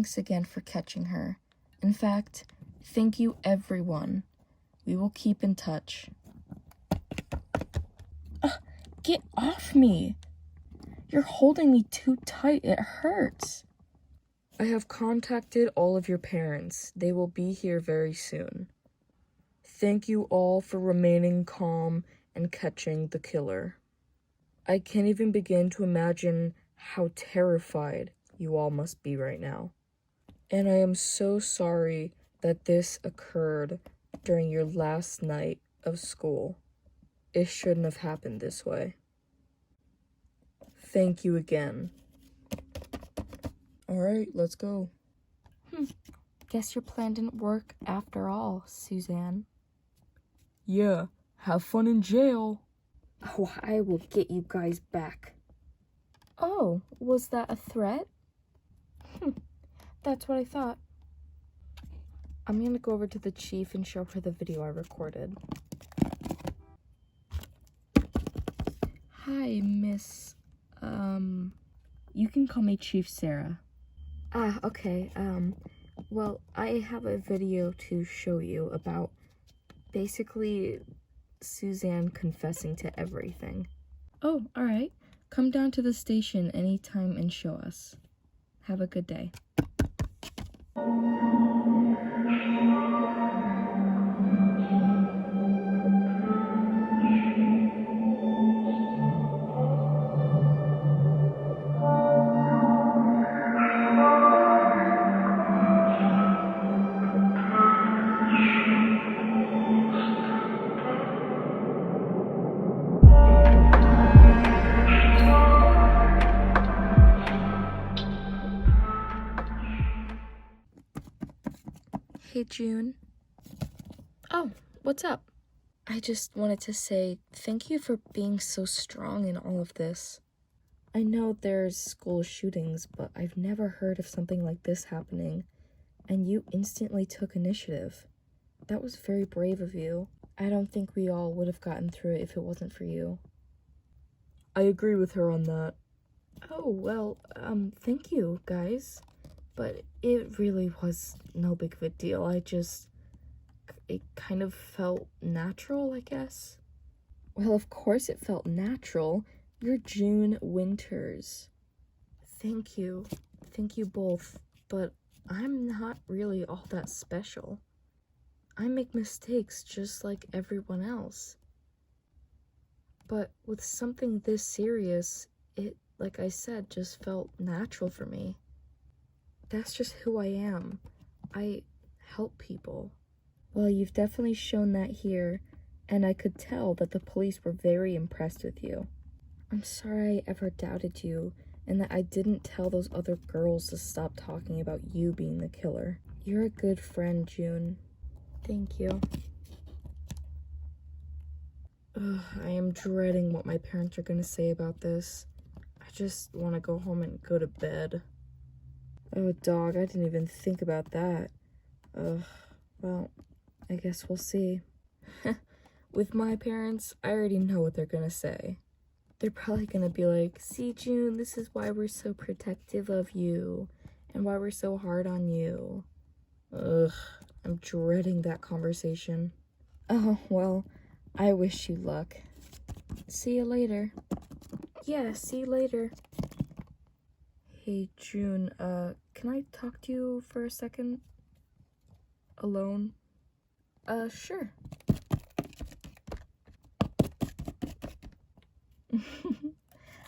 thanks again for catching her. In fact, thank you everyone. We will keep in touch. Get off me! You're holding me too tight, it hurts. I have contacted all of your parents. They will be here very soon. Thank you all for remaining calm and catching the killer. I can't even begin to imagine how terrified you all must be right now. And I am so sorry that this occurred during your last night of school. It shouldn't have happened this way. Thank you again. Alright, let's go. Guess your plan didn't work after all, Suzanne. Yeah, have fun in jail. Oh, I will get you guys back. Oh, was that a threat? That's what I thought. I'm gonna go over to the chief and show her the video I recorded. Hi, Miss, you can call me Chief Sarah. Okay, well, I have a video to show you about basically Suzanne confessing to everything. Oh, alright. Come down to the station anytime and show us. Have a good day. Hey, June. Oh, what's up? I just wanted to say thank you for being so strong in all of this. I know there's school shootings, but I've never heard of something like this happening, and you instantly took initiative. That was very brave of you. I don't think we all would have gotten through it if it wasn't for you. I agree with her on that. Oh, well, thank you, guys. But it really was no big of a deal. It kind of felt natural, I guess. Well, of course it felt natural. You're June Winters. Thank you. Thank you both. But I'm not really all that special. I make mistakes just like everyone else. But with something this serious, it, like I said, just felt natural for me. That's just who I am. I help people. Well, you've definitely shown that here, and I could tell that the police were very impressed with you. I'm sorry I ever doubted you, and that I didn't tell those other girls to stop talking about you being the killer. You're a good friend, June. Thank you. Ugh, I am dreading what my parents are gonna say about this. I just want to go home and go to bed. Oh, dog, I didn't even think about that. Ugh, well, I guess we'll see. With my parents, I already know what they're gonna say. They're probably gonna be like, see, June, this is why we're so protective of you, and why we're so hard on you. Ugh, I'm dreading that conversation. Oh, well, I wish you luck. See you later. Yeah, see you later. Hey, June, can I talk to you for a second? Alone? Sure.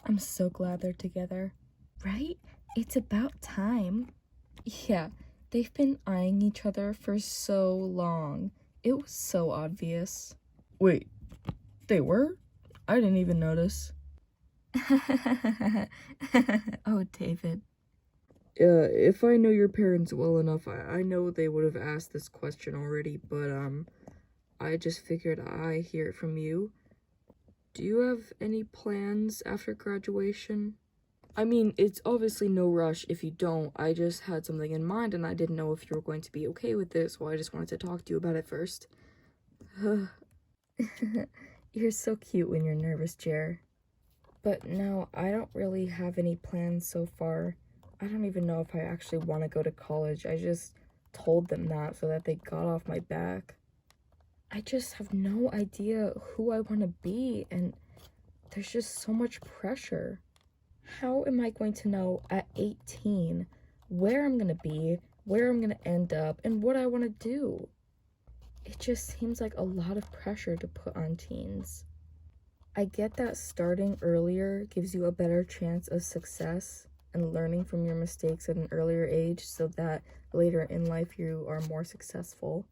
I'm so glad they're together. Right? It's about time. Yeah, they've been eyeing each other for so long. It was so obvious. Wait, they were? I didn't even notice. Oh, David. If I know your parents well enough, I know they would have asked this question already, but, I just figured I'd hear it from you. Do you have any plans after graduation? I mean, it's obviously no rush if you don't. I just had something in mind, and I didn't know if you were going to be okay with this, so I just wanted to talk to you about it first. You're so cute when you're nervous, Jer. But no, I don't really have any plans so far. I don't even know if I actually want to go to college. I just told them that so that they got off my back. I just have no idea who I want to be, and there's just so much pressure. How am I going to know at 18 where I'm going to be, where I'm going to end up, and what I want to do? It just seems like a lot of pressure to put on teens. I get that starting earlier gives you a better chance of success and learning from your mistakes at an earlier age so that later in life you are more successful.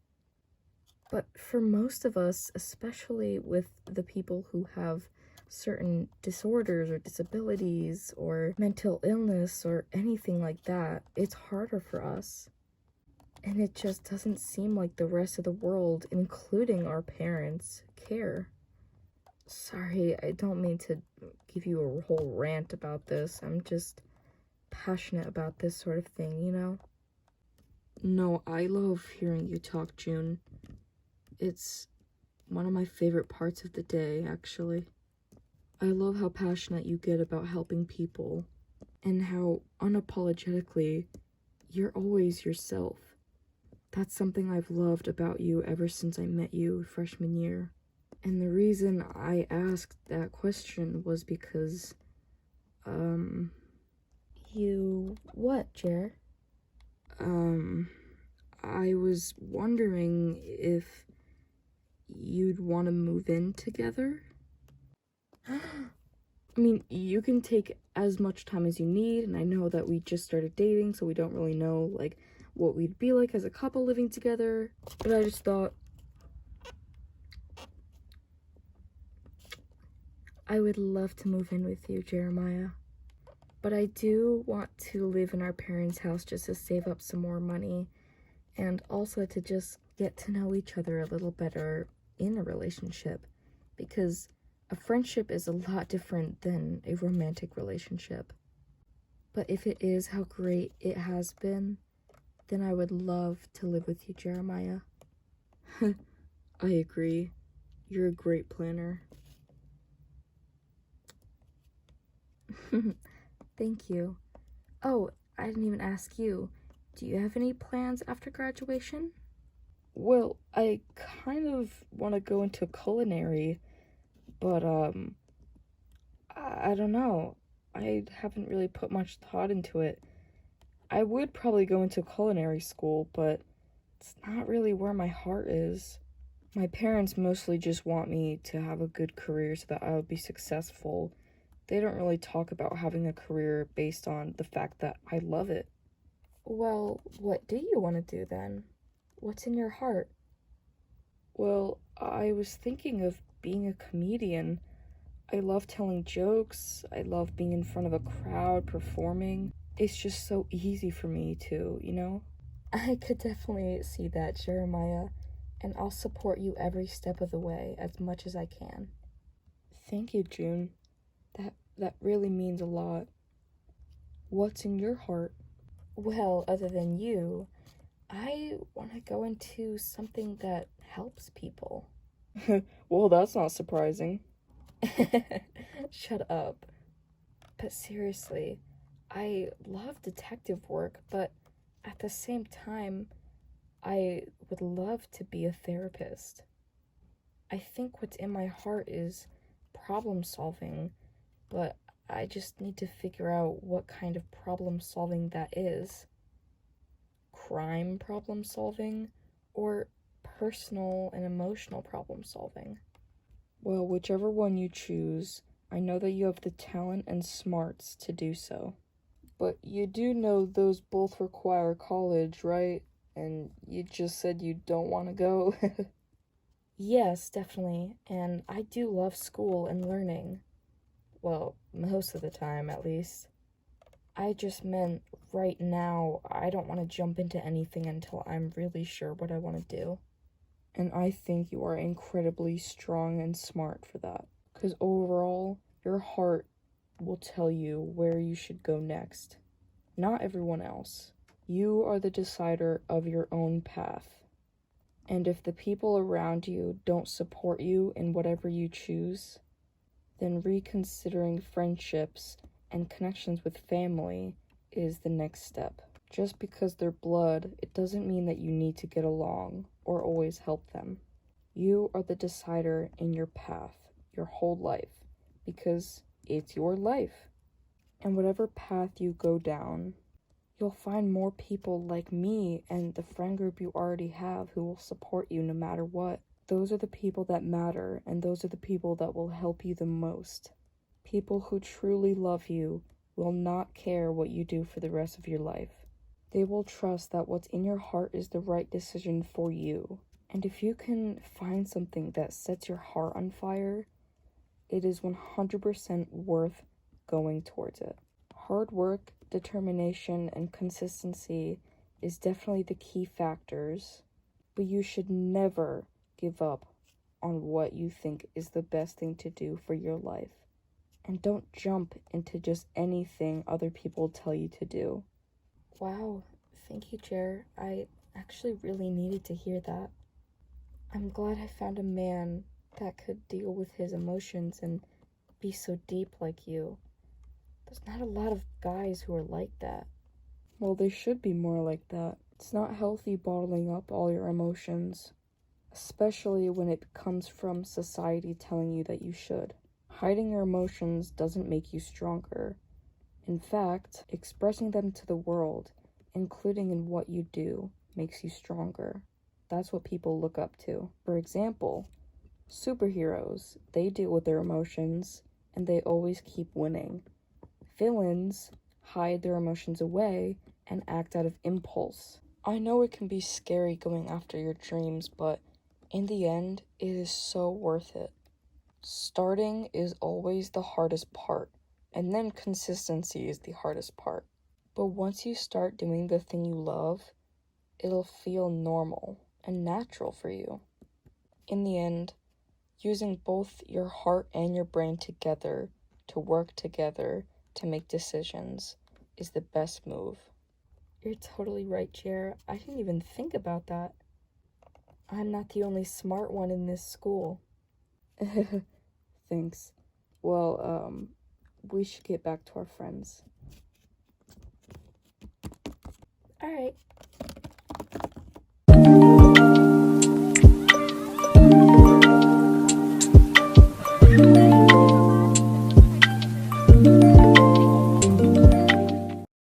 But for most of us, especially with the people who have certain disorders or disabilities or mental illness or anything like that, it's harder for us. And it just doesn't seem like the rest of the world, including our parents, care. Sorry, I don't mean to give you a whole rant about this. I'm just passionate about this sort of thing, you know? No, I love hearing you talk, June. It's one of my favorite parts of the day, actually. I love how passionate you get about helping people and how unapologetically you're always yourself. That's something I've loved about you ever since I met you freshman year. And the reason I asked that question was because, you what, Jer? I was wondering if you'd want to move in together? I mean, you can take as much time as you need, and I know that we just started dating, so we don't really know, like, what we'd be like as a couple living together, but I just thought I would love to move in with you, Jeremiah. But I do want to live in our parents' house just to save up some more money, and also to just get to know each other a little better in a relationship, because a friendship is a lot different than a romantic relationship. But if it is how great it has been, then I would love to live with you, Jeremiah. I agree. You're a great planner. Thank you. Oh, I didn't even ask you. Do you have any plans after graduation? Well, I kind of want to go into culinary, but, I don't know. I haven't really put much thought into it. I would probably go into culinary school, but it's not really where my heart is. My parents mostly just want me to have a good career so that I would be successful. They don't really talk about having a career based on the fact that I love it. Well, what do you want to do then? What's in your heart? Well, I was thinking of being a comedian. I love telling jokes. I love being in front of a crowd performing. It's just so easy for me to, you know? I could definitely see that, Jeremiah, and I'll support you every step of the way as much as I can. Thank you, June. That really means a lot. What's in your heart? Well, other than you, I want to go into something that helps people. Well, that's not surprising. Shut up. But seriously, I love detective work, but at the same time, I would love to be a therapist. I think what's in my heart is problem solving, but I just need to figure out what kind of problem solving that is. Crime problem solving, or personal and emotional problem solving? Well, whichever one you choose, I know that you have the talent and smarts to do so. But you do know those both require college, right? And you just said you don't want to go. Yes, definitely. And I do love school and learning. Well, most of the time, at least. I just meant right now, I don't want to jump into anything until I'm really sure what I want to do. And I think you are incredibly strong and smart for that. Because overall, your heart will tell you where you should go next. Not everyone else. You are the decider of your own path. And if the people around you don't support you in whatever you choose, then reconsidering friendships and connections with family is the next step. Just because they're blood, it doesn't mean that you need to get along or always help them. You are the decider in your path, your whole life, because it's your life. And whatever path you go down, you'll find more people like me and the friend group you already have who will support you no matter what. Those are the people that matter, and those are the people that will help you the most. People who truly love you will not care what you do for the rest of your life. They will trust that what's in your heart is the right decision for you. And if you can find something that sets your heart on fire, it is 100% worth going towards it. Hard work, determination, and consistency is definitely the key factors, but you should never give up on what you think is the best thing to do for your life. And don't jump into just anything other people tell you to do. Wow, thank you, Jer. I actually really needed to hear that. I'm glad I found a man that could deal with his emotions and be so deep like you. There's not a lot of guys who are like that. Well, they should be more like that. It's not healthy bottling up all your emotions, especially when it comes from society telling you that you should. Hiding your emotions doesn't make you stronger. In fact, expressing them to the world, including in what you do, makes you stronger. That's what people look up to. For example, superheroes, they deal with their emotions, and they always keep winning. Villains hide their emotions away and act out of impulse. I know it can be scary going after your dreams, but in the end, it is so worth it. Starting is always the hardest part, and then consistency is the hardest part. But once you start doing the thing you love, it'll feel normal and natural for you. In the end, using both your heart and your brain together to work together to make decisions is the best move. You're totally right, Jer. I didn't even think about that. I'm not the only smart one in this school. Thanks. Well, we should get back to our friends. Alright.